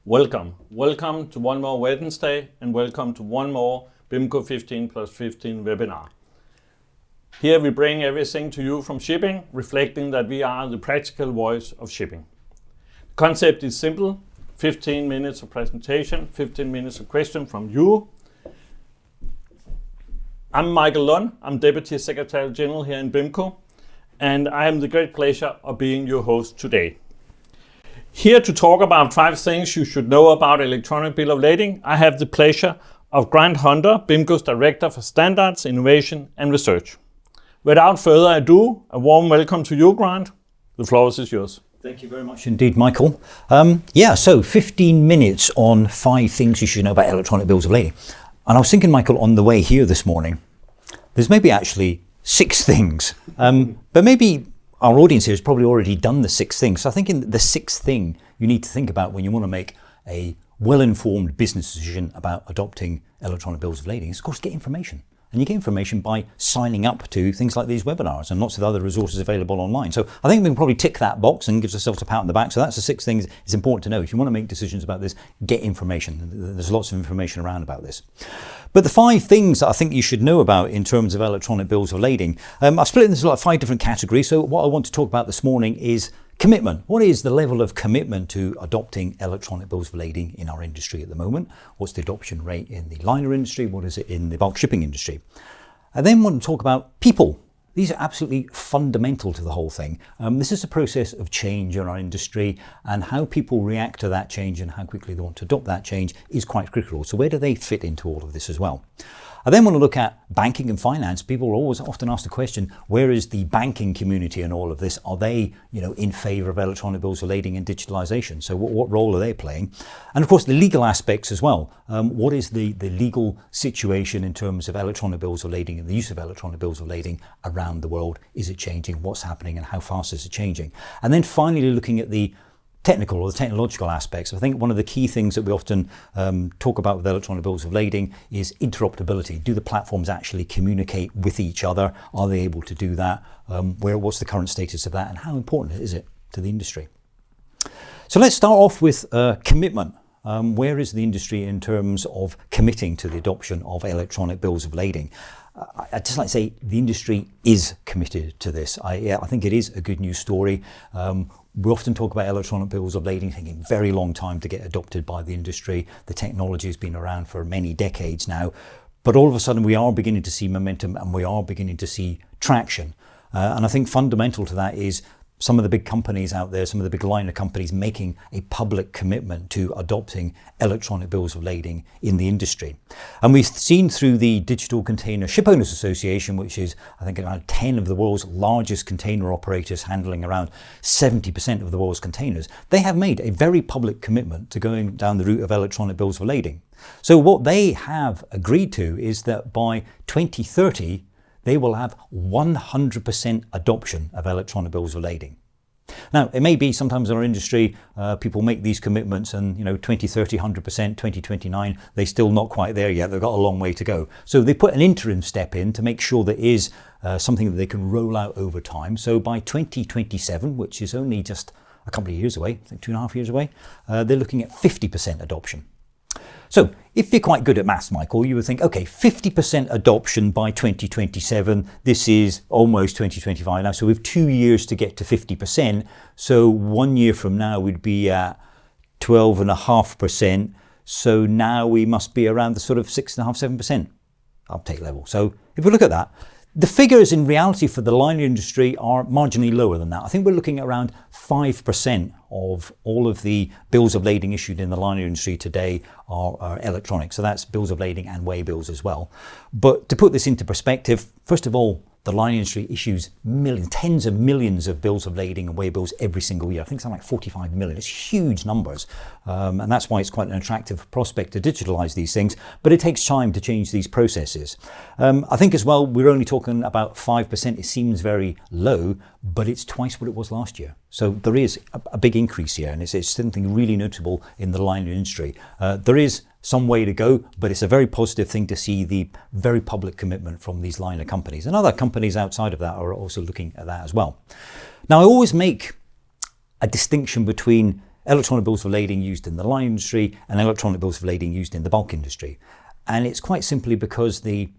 Welcome. Welcome to one more Wednesday and welcome to one more BIMCO 15+15 webinar. Here we bring everything to you from shipping, reflecting that we are the practical voice of shipping. The concept is simple, 15 minutes of presentation, 15 minutes of question from you. I'm Michael Lund, I'm Deputy Secretary General here in BIMCO, and I have the great pleasure of being your host today. Here to talk about 5 things you should know about electronic bill of lading, I have the pleasure of Grant Hunter, BIMCO's Director for Standards, Innovation and Research. Without further ado, a warm welcome to you, Grant. The floor is yours. Thank you very much indeed, Michael. So 15 minutes on 5 things you should know about electronic bills of lading. And I was thinking, Michael, on the way here this morning, there's maybe actually 6 things, but maybe our audience here has probably already done the 6 things. So I think in the 6th thing you need to think about when you want to make a well-informed business decision about adopting electronic bills of lading is, of course, get information. And you get information by signing up to things like these webinars and lots of other resources available online. So I think we can probably tick that box and give ourselves a pat on the back. So that's the 6 things it's important to know. If you want to make decisions about this, get information. There's lots of information around about this. But the 5 things that I think you should know about in terms of electronic bills of lading, I've split into like 5 different categories. So what I want to talk about this morning is commitment. What is the level of commitment to adopting electronic bills of lading in our industry at the moment? What's the adoption rate in the liner industry? What is it in the bulk shipping industry? I then want to talk about people. These are absolutely fundamental to the whole thing. This is a process of change in our industry, and how people react to that change and how quickly they want to adopt that change is quite critical. So where do they fit into all of this as well? I then want to look at banking and finance. People are always often asked the question, where is the banking community in all of this? Are they, in favour of electronic bills of lading and digitalisation? So what role are they playing? And of course, the legal aspects as well. What is the legal situation in terms of electronic bills of lading and the use of electronic bills of lading around the world? Is it changing? What's happening and how fast is it changing? And then finally looking at the technical or the technological aspects. I think one of the key things that we often talk about with electronic bills of lading is interoperability. Do the platforms actually communicate with each other? Are they able to do that? What's the current status of that, and how important is it to the industry? So let's start off with commitment. Where is the industry in terms of committing to the adoption of electronic bills of lading? I'd just like to say the industry is committed to this. I think it is a good news story. We often talk about electronic bills of lading taking a very long time to get adopted by the industry. The technology has been around for many decades now, but all of a sudden we are beginning to see momentum and we are beginning to see traction. And I think fundamental to that is some of the big companies out there, some of the big liner companies making a public commitment to adopting electronic bills of lading in the industry. And we've seen through the Digital Container Shipowners Association, which is, I think, around 10 of the world's largest container operators handling around 70% of the world's containers, they have made a very public commitment to going down the route of electronic bills of lading. So what they have agreed to is that by 2030, they will have 100% adoption of electronic bills of lading. Now, it may be sometimes in our industry, people make these commitments and, 2030, 100%, 2029, they're still not quite there yet. They've got a long way to go. So they put an interim step in to make sure there is something that they can roll out over time. So by 2027, which is only just a couple of years away, I think 2.5 years away, they're looking at 50% adoption. So if you're quite good at maths, Michael, you would think, okay, 50% adoption by 2027, this is almost 2025 now, so we have 2 years to get to 50%. So 1 year from now, we'd be at 12.5%. So now we must be around the sort of 6.5%, 7% uptake level. So if we look at that, the figures in reality for the liner industry are marginally lower than that. I think we're looking at around 5% of all of the bills of lading issued in the liner industry today are electronic. So that's bills of lading and weigh bills as well. But to put this into perspective, first of all, the liner industry issues tens of millions of bills of lading and weigh bills every single year. I think something like 45 million. It's huge numbers. And that's why it's quite an attractive prospect to digitalize these things. But it takes time to change these processes. I think as well, we're only talking about 5%. It seems very low, but it's twice what it was last year. So there is a big increase here, and it's something really notable in the liner industry. There is some way to go, but it's a very positive thing to see the very public commitment from these liner companies. And other companies outside of that are also looking at that as well. Now, I always make a distinction between electronic bills of lading used in the line industry and electronic bills of lading used in the bulk industry. And it's quite simply because the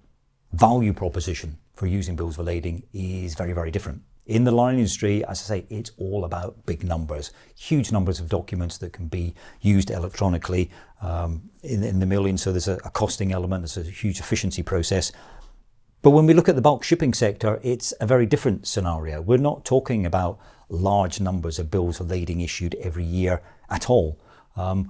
value proposition for using bills of lading is very, very different. In the line industry, as I say, it's all about big numbers, huge numbers of documents that can be used electronically in the millions. So there's a costing element, there's a huge efficiency process. But when we look at the bulk shipping sector, it's a very different scenario. We're not talking about large numbers of bills of lading issued every year at all.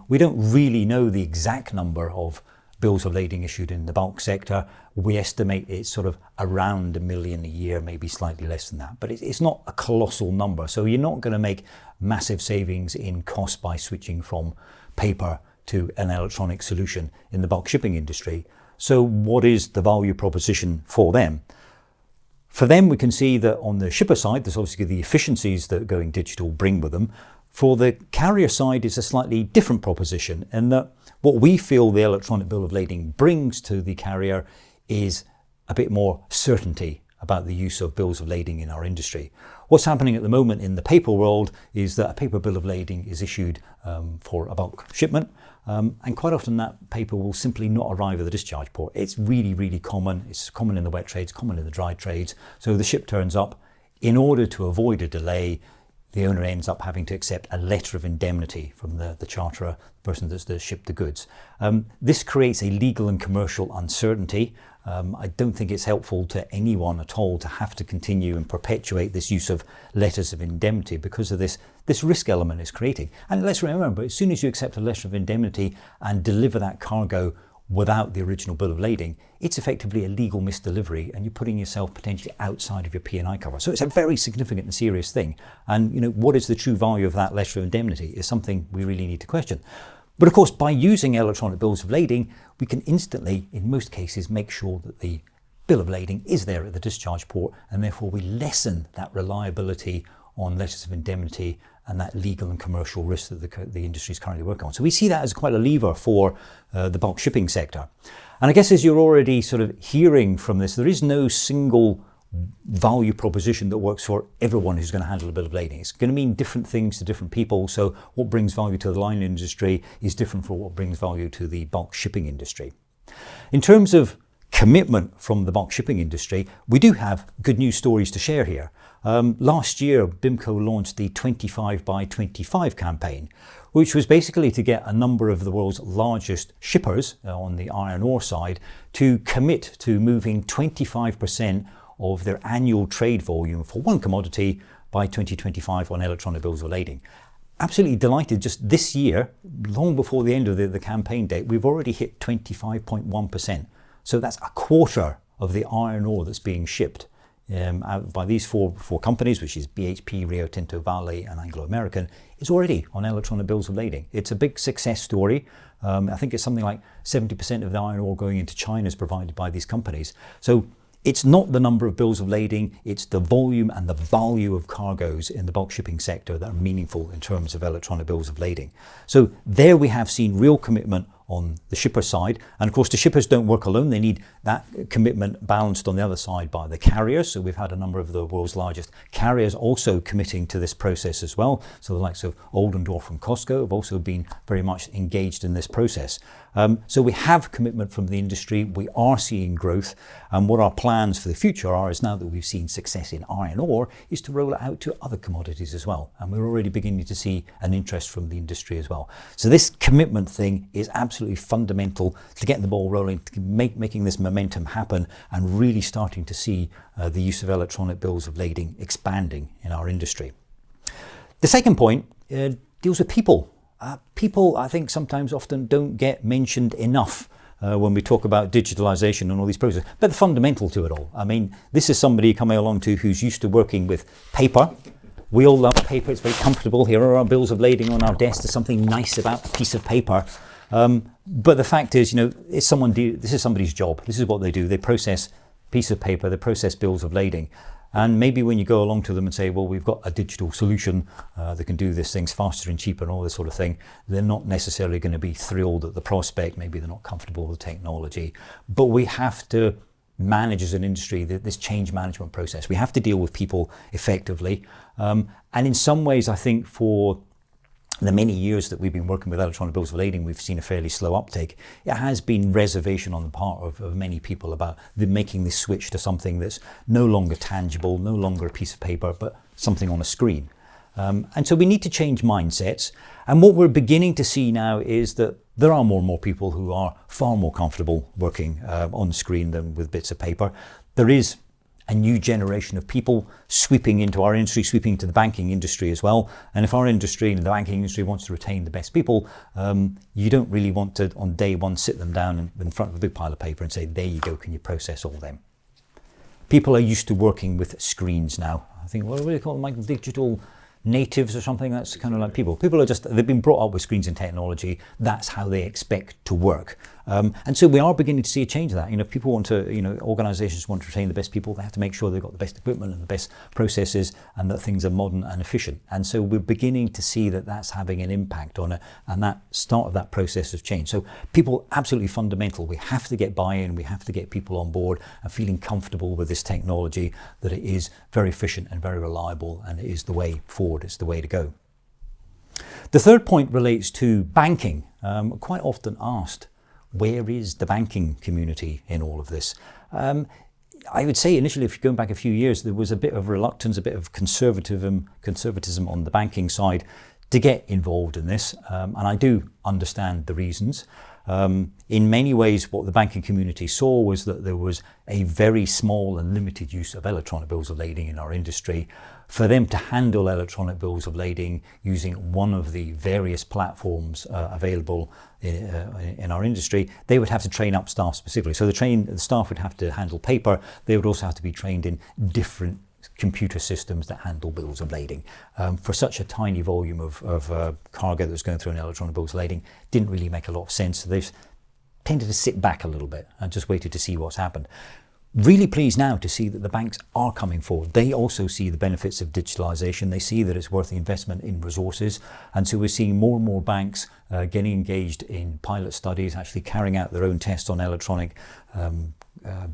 We don't really know the exact number of bills of lading issued in the bulk sector. We estimate it's sort of around 1 million a year, maybe slightly less than that. But it's not a colossal number. So you're not going to make massive savings in cost by switching from paper to an electronic solution in the bulk shipping industry. So what is the value proposition for them? For them, we can see that on the shipper side, there's obviously the efficiencies that going digital bring with them. For the carrier side, it's a slightly different proposition, in that what we feel the electronic bill of lading brings to the carrier is a bit more certainty about the use of bills of lading in our industry. What's happening at the moment in the paper world is that a paper bill of lading is issued for a bulk shipment, and quite often that paper will simply not arrive at the discharge port. It's really, really common. It's common in the wet trades, common in the dry trades. So the ship turns up. In order to avoid a delay, the owner ends up having to accept a letter of indemnity from the charterer, the person that's shipped the goods. This creates a legal and commercial uncertainty. I don't think it's helpful to anyone at all to have to continue and perpetuate this use of letters of indemnity because of this risk element it's creating. And let's remember, as soon as you accept a letter of indemnity and deliver that cargo without the original bill of lading, it's effectively a legal misdelivery and you're putting yourself potentially outside of your P&I cover. So it's a very significant and serious thing. And what is the true value of that letter of indemnity is something we really need to question. But of course, by using electronic bills of lading, we can instantly, in most cases, make sure that the bill of lading is there at the discharge port, and therefore we lessen that reliability on letters of indemnity and that legal and commercial risk that the industry is currently working on. So we see that as quite a lever for the bulk shipping sector. And I guess as you're already sort of hearing from this, there is no single value proposition that works for everyone who's going to handle a bill of lading. It's going to mean different things to different people. So what brings value to the line industry is different from what brings value to the bulk shipping industry. In terms of commitment from the bulk shipping industry, we do have good news stories to share here. Last year, BIMCO launched the 25 by 25 campaign, which was basically to get a number of the world's largest shippers on the iron ore side to commit to moving 25% of their annual trade volume for one commodity by 2025 on electronic bills of lading. Absolutely delighted. Just this year, long before the end of the campaign date, we've already hit 25.1%. So that's a quarter of the iron ore that's being shipped out by these four companies, which is BHP, Rio Tinto, Vale and Anglo American, is already on electronic bills of lading. It's a big success story. I think it's something like 70% of the iron ore going into China is provided by these companies. So it's not the number of bills of lading, it's the volume and the value of cargoes in the bulk shipping sector that are meaningful in terms of electronic bills of lading. So there we have seen real commitment on the shipper side. And of course, the shippers don't work alone. They need that commitment balanced on the other side by the carriers. So we've had a number of the world's largest carriers also committing to this process as well. So the likes of Oldendorff and COSCO have also been very much engaged in this process. So we have commitment from the industry. We are seeing growth. And what our plans for the future are is, now that we've seen success in iron ore, is to roll it out to other commodities as well. And we're already beginning to see an interest from the industry as well. So this commitment thing is absolutely fundamental to getting the ball rolling, to making this momentum happen and really starting to see the use of electronic bills of lading expanding in our industry. The second point deals with people. People, I think, sometimes often don't get mentioned enough when we talk about digitalization and all these processes, but the fundamental to it all. I mean, this is somebody coming along who's used to working with paper. We all love paper. It's very comfortable. Here are our bills of lading on our desk. There's something nice about a piece of paper. But the fact is, this is somebody's job. This is what they do. They process a piece of paper, they process bills of lading. And maybe when you go along to them and say, well, we've got a digital solution that can do these things faster and cheaper and all this sort of thing, they're not necessarily going to be thrilled at the prospect. Maybe they're not comfortable with the technology. But we have to manage as an industry this change management process. We have to deal with people effectively. And in some ways, I think for the many years that we've been working with electronic bills of lading, we've seen a fairly slow uptake. It has been reservation on the part of many people about making this switch to something that's no longer tangible, no longer a piece of paper, but something on a screen. And so we need to change mindsets. And what we're beginning to see now is that there are more and more people who are far more comfortable working on the screen than with bits of paper. There is a new generation of people sweeping into our industry, sweeping into the banking industry as well. And if our industry, the banking industry, wants to retain the best people, you don't really want to, on day one, sit them down in front of a big pile of paper and say, there you go, can you process all them? People are used to working with screens now. I think, what do they call them, like digital natives or something? That's kind of like people. People are just, they've been brought up with screens and technology. That's how they expect to work. And so we are beginning to see a change of that. If people want to, organizations want to retain the best people, they have to make sure they've got the best equipment and the best processes and that things are modern and efficient. And so we're beginning to see that that's having an impact on it and that start of that process of change. So people, absolutely fundamental. We have to get buy-in. We have to get people on board and feeling comfortable with this technology, that it is very efficient and very reliable, and it is the way forward. It's the way to go. The third point relates to banking. Quite often asked, where is the banking community in all of this? I would say initially, if you're going back a few years, there was a bit of reluctance, a bit of conservatism on the banking side to get involved in this. And I do understand the reasons. In many ways, what the banking community saw was that there was a very small and limited use of electronic bills of lading in our industry. For them to handle electronic bills of lading using one of the various platforms available in our industry, they would have to train up staff specifically. So the staff would have to handle paper. They would also have to be trained in different computer systems that handle bills of lading. For such a tiny volume of cargo that was going through an electronic bills of lading, didn't really make a lot of sense. So they've tended to sit back a little bit and just waited to see what's happened. Really pleased now to see that the banks are coming forward. They also see the benefits of digitalization. They see that it's worth the investment in resources. And so we're seeing more and more banks getting engaged in pilot studies, actually carrying out their own tests on electronic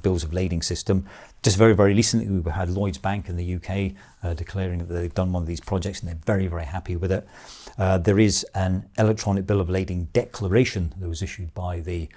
bills of lading system. Just very, very recently, we had Lloyds Bank in the UK declaring that they've done one of these projects and they're very, very happy with it. There is an electronic bill of lading declaration that was issued by the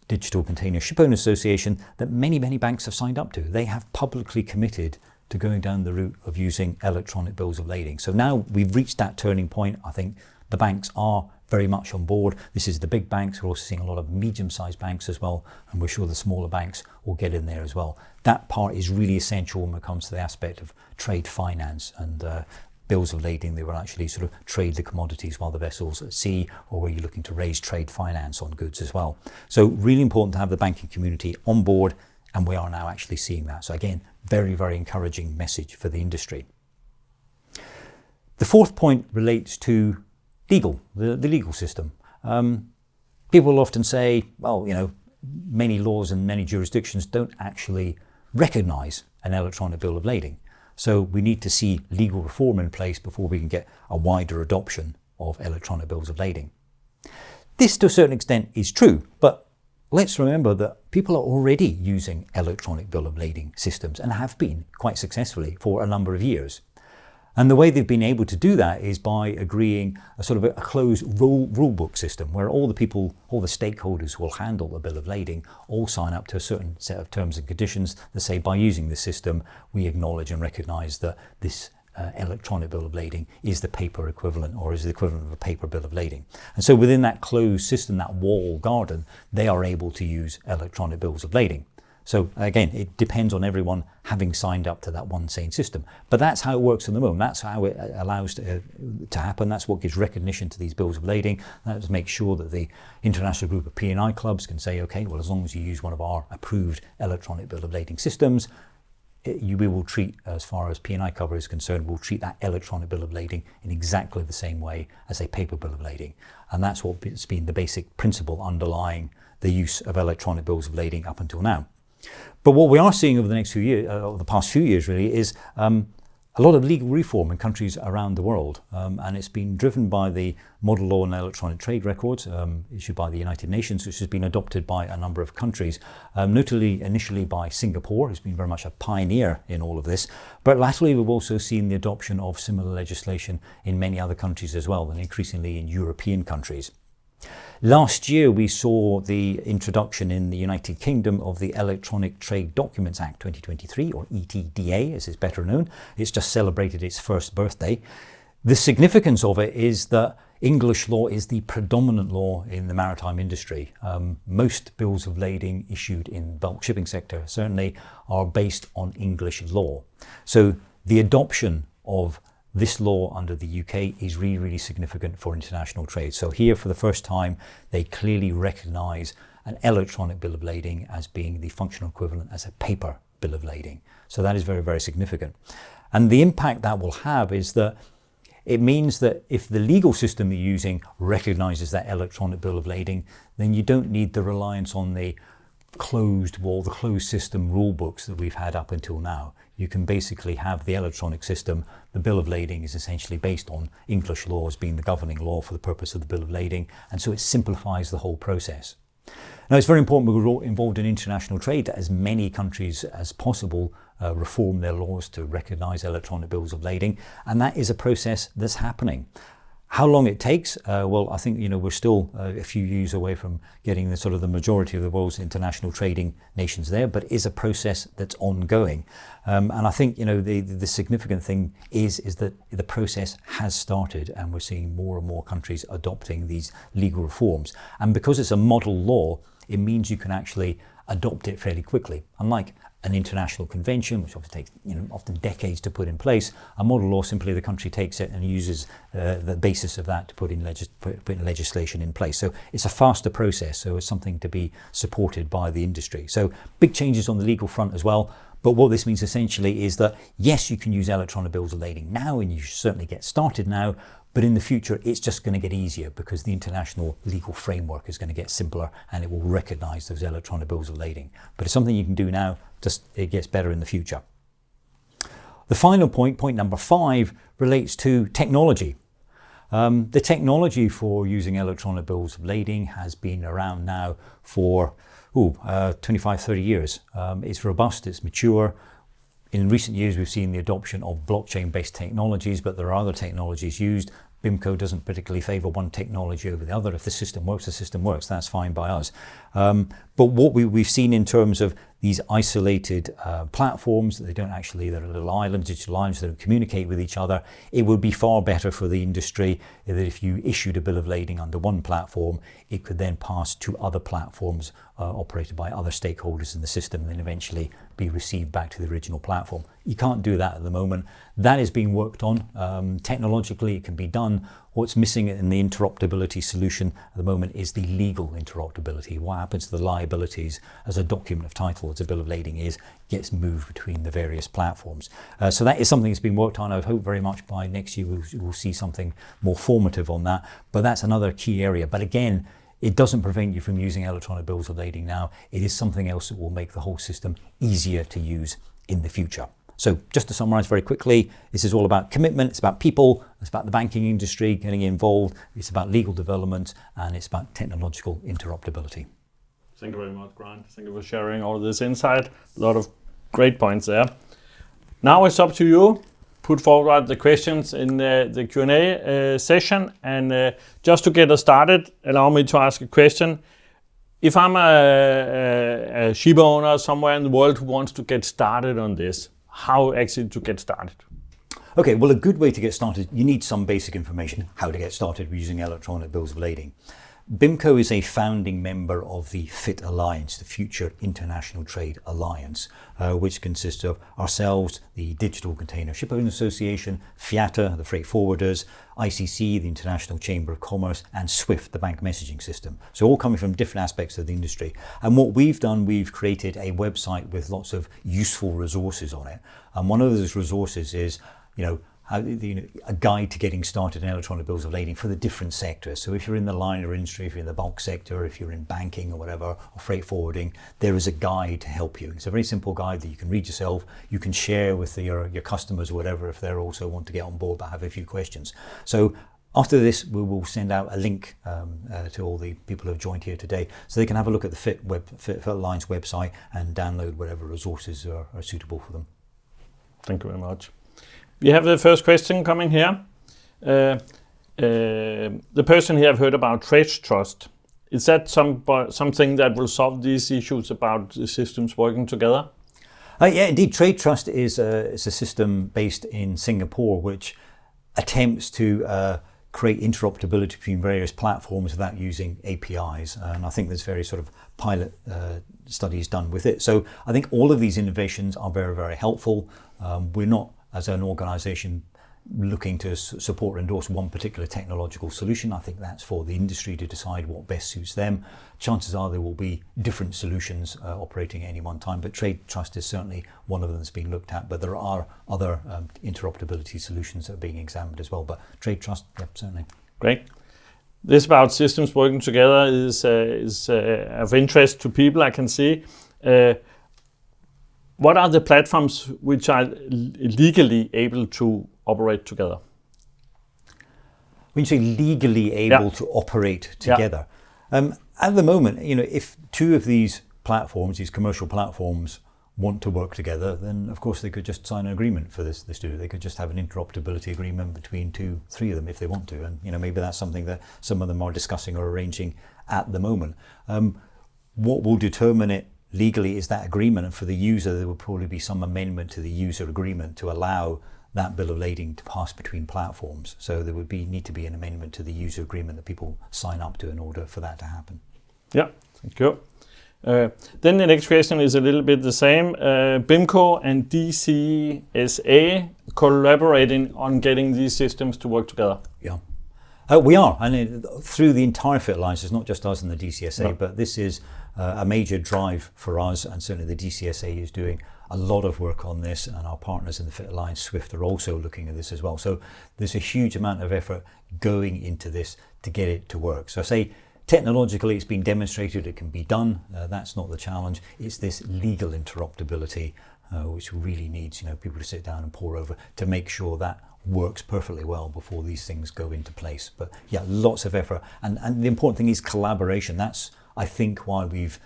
Digital Container Shipowner Association that many, many banks have signed up to. They have publicly committed to going down the route of using electronic bills of lading. So now we've reached that turning point. I think the banks are very much on board. This is the big banks. We're also seeing a lot of medium-sized banks as well, and we're sure the smaller banks will get in there as well. That part is really essential when it comes to the aspect of trade finance and bills of lading. They will actually sort of trade the commodities while the vessel's at sea, or where you're looking to raise trade finance on goods as well. So really important to have the banking community on board, and we are now actually seeing that. So again, very, very encouraging message for the industry. The fourth point relates to the legal system. People often say, well, many laws and many jurisdictions don't actually recognize an electronic bill of lading. So we need to see legal reform in place before we can get a wider adoption of electronic bills of lading. This, to a certain extent, is true, but let's remember that people are already using electronic bill of lading systems and have been quite successfully for a number of years. And the way they've been able to do that is by agreeing a sort of a closed rule book system where all the stakeholders who will handle a bill of lading all sign up to a certain set of terms and conditions that say, by using this system, we acknowledge and recognize that this electronic bill of lading is the paper equivalent, or is the equivalent of a paper bill of lading. And so within that closed system, that walled garden, they are able to use electronic bills of lading. So again, it depends on everyone having signed up to that one sane system. But that's how it works at the moment. That's how it allows to happen. That's what gives recognition to these bills of lading. That makes sure that the international group of P&I clubs can say, okay, well, as long as you use one of our approved electronic bill of lading systems, we will treat, as far as P&I cover is concerned, we'll treat that electronic bill of lading in exactly the same way as a paper bill of lading. And that's what's been the basic principle underlying the use of electronic bills of lading up until now. But what we are seeing over the next few years, over the past few years really, is a lot of legal reform in countries around the world, and it's been driven by the Model Law on Electronic Trade Records issued by the United Nations, which has been adopted by a number of countries, notably initially by Singapore, who's been very much a pioneer in all of this, but latterly we've also seen the adoption of similar legislation in many other countries as well, and increasingly in European countries. Last year we saw the introduction in the United Kingdom of the Electronic Trade Documents Act 2023, or ETDA as it's better known. It's just celebrated its first birthday. The significance of it is that English law is the predominant law in the maritime industry. Most bills of lading issued in the bulk shipping sector certainly are based on English law. So the adoption of this law under the UK is really, really significant for international trade. So here for the first time, they clearly recognise an electronic bill of lading as being the functional equivalent as a paper bill of lading. So that is very, very significant. And the impact that will have is that it means that if the legal system you're using recognises that electronic bill of lading, then you don't need the reliance on the closed system rule books that we've had up until now. You can basically have the electronic system. The bill of lading is essentially based on English law as being the governing law for the purpose of the bill of lading, and so it simplifies the whole process. Now, it's very important we're involved in international trade that as many countries as possible reform their laws to recognise electronic bills of lading, and that is a process that's happening. How long it takes? Well, I think we're still a few years away from getting the majority of the world's international trading nations there, but it is a process that's ongoing. And I think the significant thing is that the process has started, and we're seeing more and more countries adopting these legal reforms. And because it's a model law, it means you can actually adopt it fairly quickly. Unlike an international convention, which often takes often decades to put in place, a model law, simply the country takes it and uses the basis of that to put in legislation in place. So it's a faster process, so it's something to be supported by the industry. So big changes on the legal front as well. But what this means essentially is that, yes, you can use electronic bills of lading now, and you should certainly get started now, but in the future, it's just going to get easier because the international legal framework is going to get simpler and it will recognise those electronic bills of lading. But it's something you can do now, just it gets better in the future. The final point number 5, relates to technology. The technology for using electronic bills of lading has been around now for 25, 30 years. It's robust, it's mature. In recent years, we've seen the adoption of blockchain-based technologies, but there are other technologies used. BIMCO doesn't particularly favour one technology over the other. If the system works, the system works. That's fine by us. But what we've seen in terms of these isolated platforms, they're little islands, digital islands that don't communicate with each other. It would be far better for the industry that if you issued a bill of lading under one platform, it could then pass to other platforms operated by other stakeholders in the system and then eventually be received back to the original platform. You can't do that at the moment. That is being worked on. Technologically, it can be done. What's missing in the interoperability solution at the moment is the legal interoperability. What happens to the liabilities as a document of title, as a bill of lading gets moved between the various platforms. So that is something that's been worked on. I hope very much by next year we'll see something more formative on that. But that's another key area. But again, it doesn't prevent you from using electronic bills of lading now. It is something else that will make the whole system easier to use in the future. So just to summarise very quickly, this is all about commitment, it's about people, it's about the banking industry getting involved, it's about legal development, and it's about technological interoperability. Thank you very much, Grant. Thank you for sharing all this insight. A lot of great points there. Now it's up to you. Put forward the questions in the Q&A session. And just to get us started, allow me to ask a question. If I'm a ship owner somewhere in the world who wants to get started on this, how actually to get started? Okay, well, a good way to get started, you need some basic information how to get started using electronic bills of lading. BIMCO is a founding member of the FIT Alliance, the Future International Trade Alliance, which consists of ourselves, the Digital Container Shipowners Association, FIATA, the freight forwarders, ICC, the International Chamber of Commerce, and SWIFT, the bank messaging system. So all coming from different aspects of the industry. And what we've done, we've created a website with lots of useful resources on it. And one of those resources is, a guide to getting started in electronic bills of lading for the different sectors. So if you're in the liner industry, if you're in the bulk sector, if you're in banking or whatever, or freight forwarding, there is a guide to help you. It's a very simple guide that you can read yourself. You can share with your customers or whatever if they also want to get on board but have a few questions. So after this, we will send out a link to all the people who have joined here today, so they can have a look at the Fit Alliance website and download whatever resources are suitable for them. Thank you very much. We have the first question coming here. The person here have heard about trade trust. Is that something that will solve these issues about the systems working together? Yeah, indeed. Trade trust is a system based in Singapore which attempts to create interoperability between various platforms without using APIs. And I think there's various sort of pilot studies done with it. So I think all of these innovations are very, very helpful. We're not, as an organization, looking to support or endorse one particular technological solution. I think that's for the industry to decide what best suits them. Chances are there will be different solutions operating at any one time, but trade trust is certainly one of them that's being looked at. But there are other interoperability solutions that are being examined as well. But trade trust, yeah, certainly. Great. This about systems working together is of interest to people, I can see. What are the platforms which are legally able to operate together? When you say legally able to operate together, at the moment, if two of these platforms, these commercial platforms, want to work together, then of course they could just sign an agreement for this to do. They could just have an interoperability agreement between 2-3 of them if they want to, and maybe that's something that some of them are discussing or arranging at the moment. What will determine it legally is that agreement, and for the user there will probably be some amendment to the user agreement to allow that bill of lading to pass between platforms. So there would need to be an amendment to the user agreement that people sign up to in order for that to happen. Yeah, thank you. Then the next question is a little bit the same. BIMCO and DCSA collaborating on getting these systems to work together. Yeah. We are, and through the entire Fit Alliance, it's not just us and the DCSA, but this is a major drive for us, and certainly the DCSA is doing a lot of work on this, and our partners in the Fit Alliance, Swift, are also looking at this as well. So there's a huge amount of effort going into this to get it to work. So I say technologically it's been demonstrated it can be done. That's not the challenge. It's this legal interoperability which really needs people to sit down and pore over to make sure that works perfectly well before these things go into place. But yeah, lots of effort, and the important thing is collaboration. That's, I think, why we've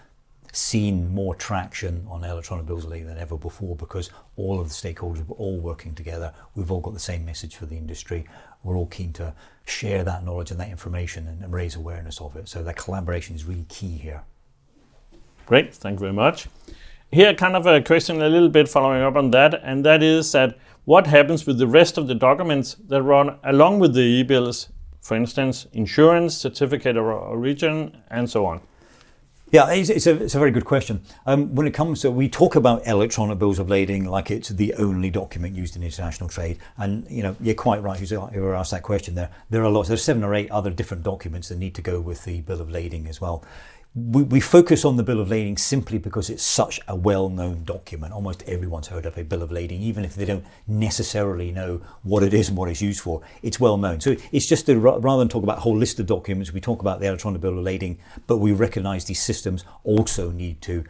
seen more traction on electronic bills of lading than ever before, because all of the stakeholders were all working together. We've all got the same message for the industry. We're all keen to share that knowledge and that information and raise awareness of it. So that collaboration is really key here. Great, thank you very much. Here, kind of a question a little bit following up on that, and that is that what happens with the rest of the documents that run along with the eBLs, for instance, insurance, certificate of origin, and so on? Yeah, it's a very good question. When it comes to, we talk about electronic bills of lading like it's the only document used in international trade, and you're quite right. You asked that question there. There are lots. There's 7 or 8 other different documents that need to go with the bill of lading as well. We focus on the bill of lading simply because it's such a well-known document. Almost everyone's heard of a bill of lading, even if they don't necessarily know what it is and what it's used for. It's well known. So it's just rather than talk about a whole list of documents, we talk about the electronic bill of lading, but we recognize these systems also need to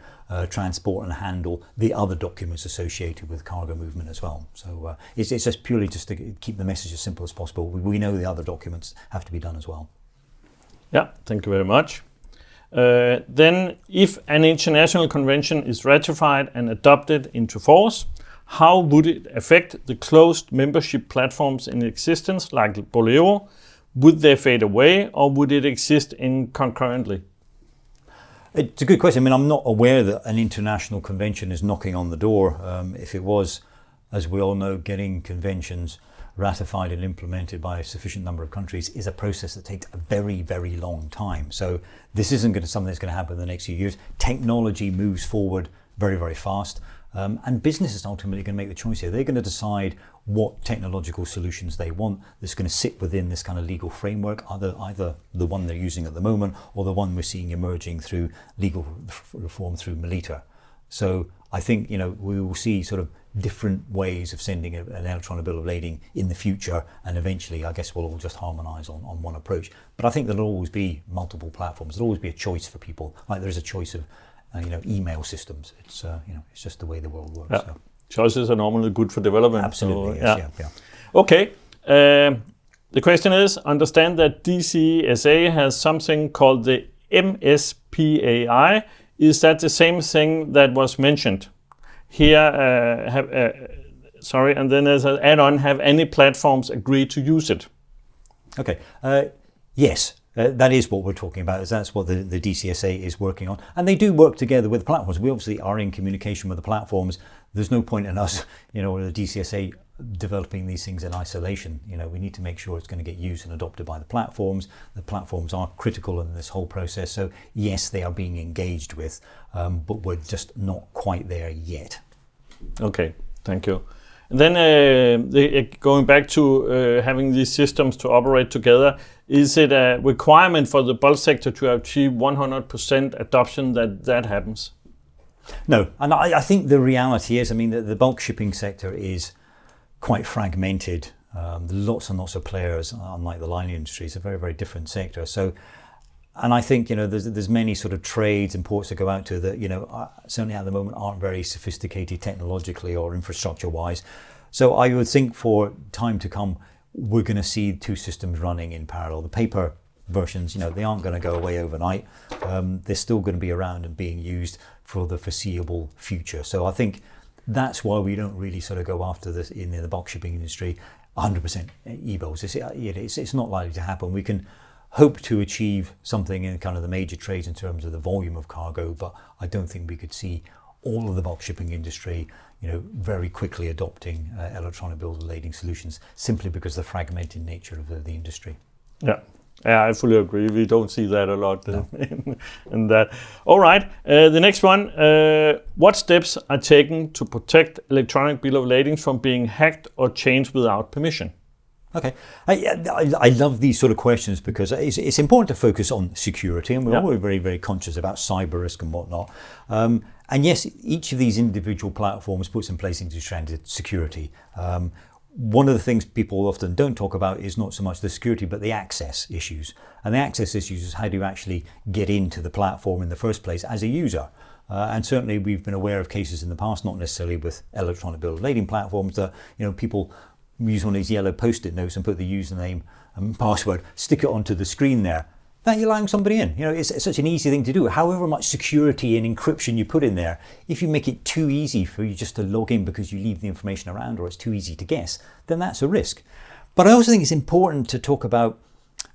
transport and handle the other documents associated with cargo movement as well. So it's just purely just to keep the message as simple as possible. We know the other documents have to be done as well. Yeah, thank you very much. Then, if an international convention is ratified and adopted into force, how would it affect the closed membership platforms in existence, like Bolero? Would they fade away, or would it exist in concurrently? It's a good question. I'm not aware that an international convention is knocking on the door. If it was, as we all know, getting conventions ratified and implemented by a sufficient number of countries is a process that takes a very, very long time. So this isn't something that's going to happen in the next few years. Technology moves forward very, very fast. And business is ultimately going to make the choice here. They're going to decide what technological solutions they want that's going to sit within this kind of legal framework, either the one they're using at the moment or the one we're seeing emerging through legal reform through Melita. So I think, we will see sort of different ways of sending an electronic bill of lading in the future, and eventually I guess we'll all just harmonise on one approach. But I think there'll always be multiple platforms. There'll always be a choice for people, like there is a choice of email systems. It's it's just the way the world works. Yeah. So. Choices are normally good for development. Absolutely, so, yes, yeah. Okay. The question is, understand that DCSA has something called the MSPAI. Is that the same thing that was mentioned? Here, and then as an add-on, have any platforms agreed to use it? Okay, yes, that is what we're talking about. That's what the DCSA is working on. And they do work together with platforms. We obviously are in communication with the platforms. There's no point in us, or the DCSA developing these things in isolation. We need to make sure it's going to get used and adopted by the platforms. The platforms are critical in this whole process. So yes, they are being engaged with, but we're just not quite there yet. Okay, thank you. And then going back to having these systems to operate together, is it a requirement for the bulk sector to achieve 100% adoption that happens? No, and I think the reality is, the bulk shipping sector is quite fragmented. Lots and lots of players, unlike the line industry. It's a very, very different sector. So, and I think, there's many sort of trades and ports that go out to that, certainly at the moment aren't very sophisticated technologically or infrastructure wise. So I would think for time to come, we're going to see two systems running in parallel. The paper versions, they aren't going to go away overnight. They're still going to be around and being used for the foreseeable future. So I think that's why we don't really sort of go after this in the bulk shipping industry 100% eBLs. It's not likely to happen. We can hope to achieve something in kind of the major trades in terms of the volume of cargo, but I don't think we could see all of the bulk shipping industry, very quickly adopting electronic bill of lading solutions, simply because of the fragmented nature of the industry. Yeah, I fully agree. We don't see that a lot in that. All right, the next one. What steps are taken to protect electronic bill of lading from being hacked or changed without permission? Okay, I love these sort of questions because it's important to focus on security, and we're always very, very conscious about cyber risk and whatnot. And yes, each of these individual platforms puts in place into stranded security. One of the things people often don't talk about is not so much the security, but the access issues. And the access issues is how do you actually get into the platform in the first place as a user. And certainly we've been aware of cases in the past, not necessarily with electronic bill of lading platforms, that people use one of these yellow post-it notes and put the username and password, stick it onto the screen there. That you're allowing somebody in. It's such an easy thing to do. However much security and encryption you put in there, if you make it too easy for you just to log in because you leave the information around or it's too easy to guess, then that's a risk. But I also think it's important to talk about,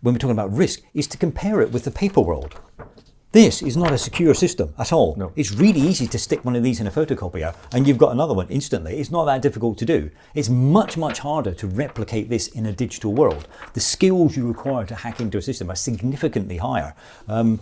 when we're talking about risk, is to compare it with the paper world. This is not a secure system at all. No. It's really easy to stick one of these in a photocopier and you've got another one instantly. It's not that difficult to do. It's much, much harder to replicate this in a digital world. The skills you require to hack into a system are significantly higher.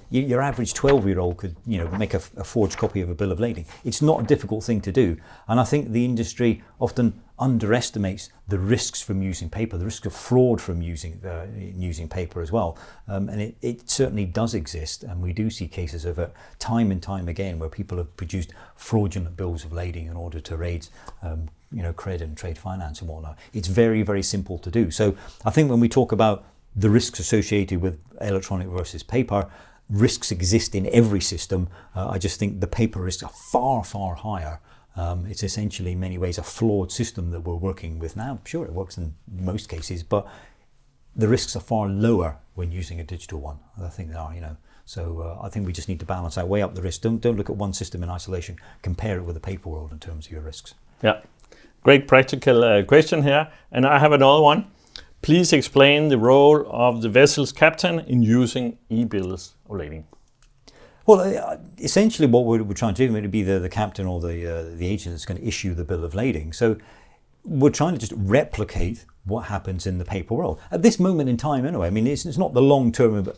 Your average 12-year-old could make a forged copy of a bill of lading. It's not a difficult thing to do. And I think the industry often underestimates the risks from using paper, the risk of fraud from using paper as well. And it certainly does exist, and we do see cases of it time and time again where people have produced fraudulent bills of lading in order to raise credit and trade finance and whatnot. It's very, very simple to do. So I think when we talk about the risks associated with electronic versus paper, risks exist in every system. I just think the paper risks are far, far higher. It's essentially in many ways a flawed system that we're working with now. Sure, it works in most cases, but the risks are far lower when using a digital one. I think they are, So I think we just need to balance that, weigh up the risk. Don't look at one system in isolation. Compare it with the paper world in terms of your risks. Yeah, great practical question here. And I have another one. Please explain the role of the vessel's captain in using eBLs of lading. Well, essentially what we're trying to do is to be the captain or the agent that's going to issue the bill of lading. So we're trying to just replicate what happens in the paper world. At this moment in time anyway, it's not the long-term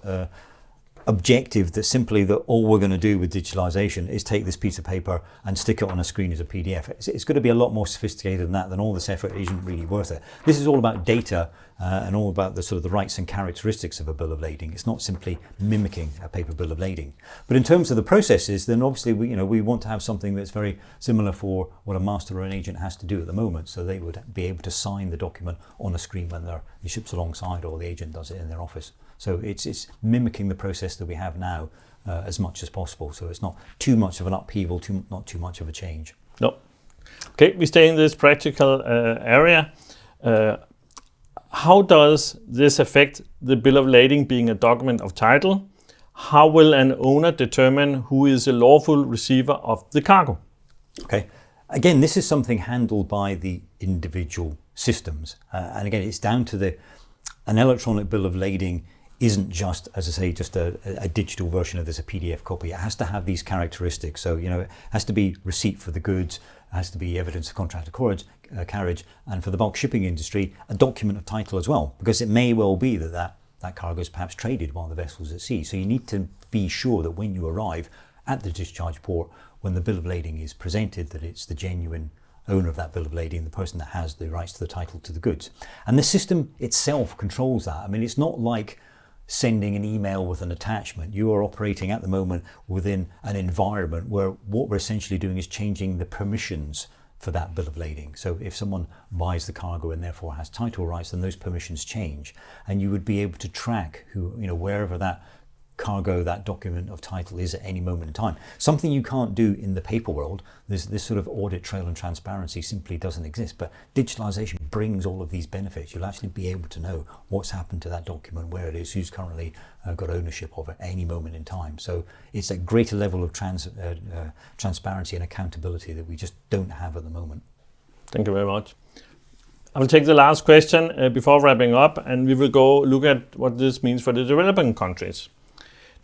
objective that simply that all we're going to do with digitalization is take this piece of paper and stick it on a screen as a PDF. It's going to be a lot more sophisticated than that, then all this effort isn't really worth it. This is all about data and all about the sort of the rights and characteristics of a bill of lading. It's not simply mimicking a paper bill of lading. But in terms of the processes, then obviously we want to have something that's very similar for what a master or an agent has to do at the moment. So they would be able to sign the document on a screen when the ship's alongside, or the agent does it in their office. So it's mimicking the process that we have now as much as possible. So it's not too much of an upheaval, not too much of a change. No. Okay, we stay in this practical area. How does this affect the bill of lading being a document of title? How will an owner determine who is a lawful receiver of the cargo? Okay. Again, this is something handled by the individual systems. And again, it's down to an electronic bill of lading isn't just, as I say, just a digital version of this, a PDF copy. It has to have these characteristics. So, it has to be receipt for the goods, it has to be evidence of contract of carriage, and for the bulk shipping industry, a document of title as well, because it may well be that cargo is perhaps traded while the vessel's at sea. So you need to be sure that when you arrive at the discharge port, when the bill of lading is presented, that it's the genuine owner of that bill of lading, the person that has the rights to the title to the goods. And the system itself controls that. I mean, it's not like sending an email with an attachment. You are operating at the moment within an environment where what we're essentially doing is changing the permissions for that bill of lading. So if someone buys the cargo and therefore has title rights, then those permissions change, and you would be able to track who, wherever that cargo, that document of title is at any moment in time. Something you can't do in the paper world. This sort of audit trail and transparency simply doesn't exist, but digitalization brings all of these benefits. You'll actually be able to know what's happened to that document, where it is, who's currently got ownership of it at any moment in time. So it's a greater level of transparency and accountability that we just don't have at the moment. Thank you very much. I will take the last question before wrapping up, and we will go look at what this means for the developing countries.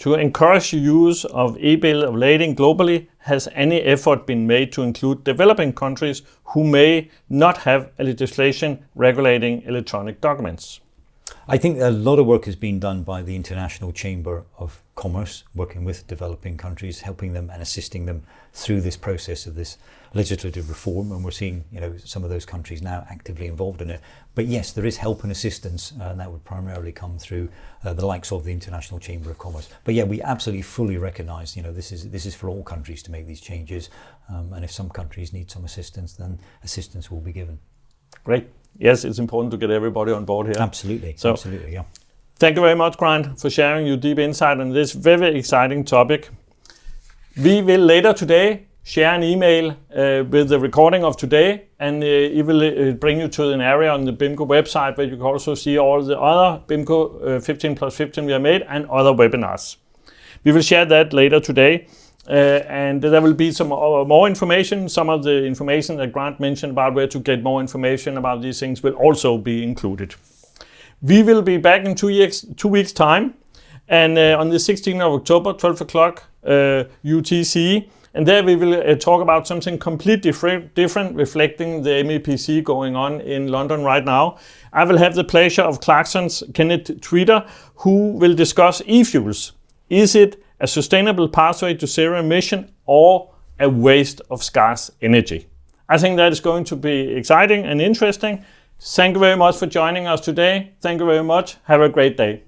To encourage use of eBill of lading globally, has any effort been made to include developing countries who may not have a legislation regulating electronic documents? I think a lot of work has been done by the International Chamber of Commerce, working with developing countries, helping them and assisting them through this process of this legislative reform. And we're seeing, some of those countries now actively involved in it. But yes, there is help and assistance, and that would primarily come through the likes of the International Chamber of Commerce. But yeah, we absolutely fully recognise, this is for all countries to make these changes. And if some countries need some assistance, then assistance will be given. Great. Yes, it's important to get everybody on board here. Absolutely, yeah. Thank you very much, Grant, for sharing your deep insight on this very exciting topic. We will later today share an email with the recording of today, and it will bring you to an area on the BIMCO website where you can also see all the other BIMCO 15+15 we have made and other webinars. We will share that later today. And there will be some more information. Some of the information that Grant mentioned about where to get more information about these things will also be included. We will be back in 2 weeks' time, and on the 16th of October, 12 o'clock UTC, and there we will talk about something completely different, reflecting the MEPC going on in London right now. I will have the pleasure of Clarkson's Kenneth Tweeder, who will discuss e-fuels. Is it a sustainable pathway to zero emission or a waste of scarce energy? I think that is going to be exciting and interesting. Thank you very much for joining us today. Thank you very much. Have a great day.